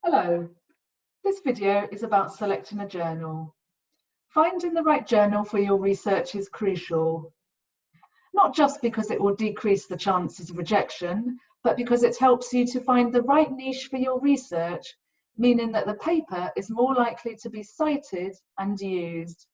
Hello, this video is about selecting a journal. Finding the right journal for your research is crucial, not just because it will decrease the chances of rejection, but because it helps you to find the right niche for your research, meaning that the paper is more likely to be cited and used.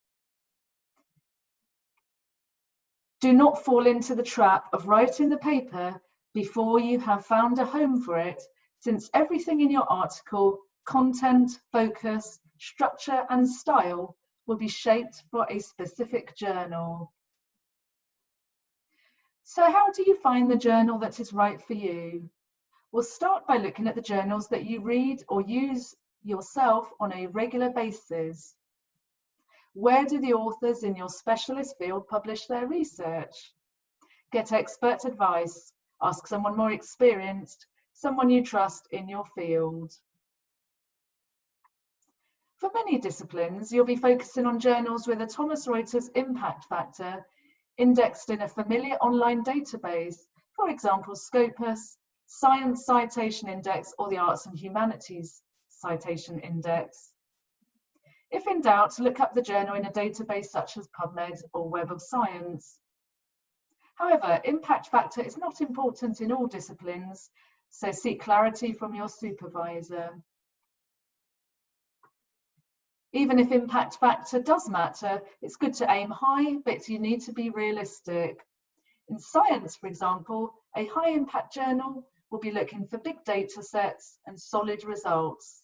Do not fall into the trap of writing the paper before you have found a home for it, since everything in your article, content, focus, structure, and style will be shaped for a specific journal. So how do you find the journal that is right for you? We'll start by looking at the journals that you read or use yourself on a regular basis. Where do the authors in your specialist field publish their research? Get expert advice. Ask someone more experienced, someone you trust in your field. For many disciplines, you'll be focusing on journals with a Thomson Reuters impact factor indexed in a familiar online database, for example, Scopus, Science Citation Index, or the Arts and Humanities Citation Index. If in doubt, look up the journal in a database such as PubMed or Web of Science. However, impact factor is not important in all disciplines, so seek clarity from your supervisor. Even if impact factor does matter, it's good to aim high, but you need to be realistic. In science, for example, a high impact journal will be looking for big data sets and solid results.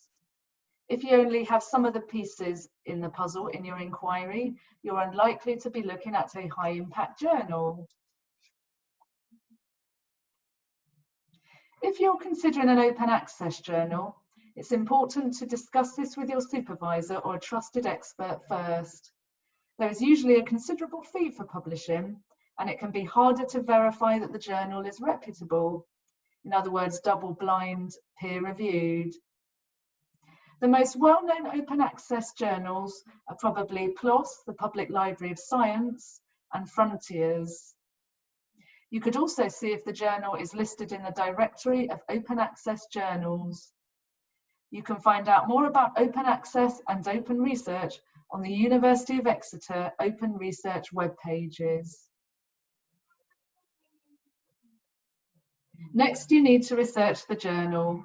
If you only have some of the pieces in the puzzle in your inquiry, you're unlikely to be looking at a high impact journal. If you're considering an open access journal, it's important to discuss this with your supervisor or a trusted expert first. There is usually a considerable fee for publishing, and it can be harder to verify that the journal is reputable. In other words, double-blind, peer-reviewed. The most well-known open access journals are probably PLOS, the Public Library of Science, and Frontiers. You could also see if the journal is listed in the directory of open access journals. You can find out more about open access and open research on the University of Exeter Open Research web pages. Next, you need to research the journal.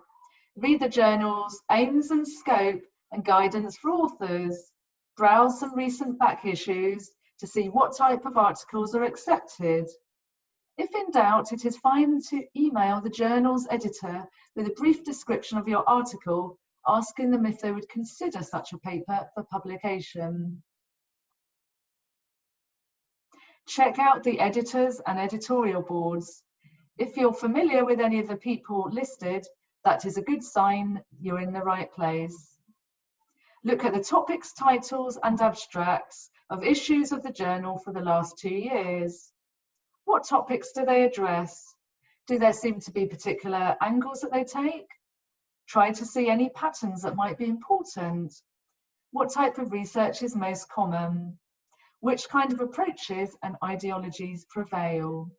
Read the journal's aims and scope and guidance for authors. Browse some recent back issues to see what type of articles are accepted. If in doubt, it is fine to email the journal's editor with a brief description of your article, asking them if they would consider such a paper for publication. Check out the editors and editorial boards. If you're familiar with any of the people listed, that is a good sign you're in the right place. Look at the topics, titles, and abstracts of issues of the journal for the last 2 years. What topics do they address? Do there seem to be particular angles that they take? Try to see any patterns that might be important. What type of research is most common? Which kind of approaches and ideologies prevail?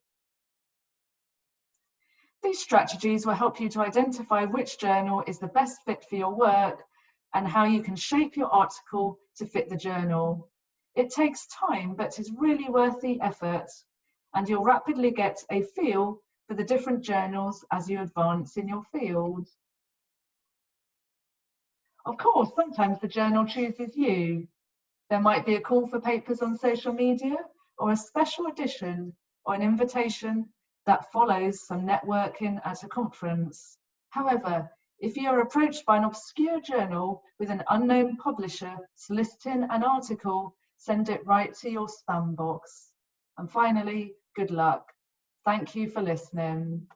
These strategies will help you to identify which journal is the best fit for your work and how you can shape your article to fit the journal. It takes time, but is really worth the effort, and you'll rapidly get a feel for the different journals as you advance in your field. Of course, sometimes the journal chooses you. There might be a call for papers on social media, or a special edition, or an invitation that follows some networking at a conference. However, if you are approached by an obscure journal with an unknown publisher soliciting an article, send it right to your spam box. And finally, good luck. Thank you for listening.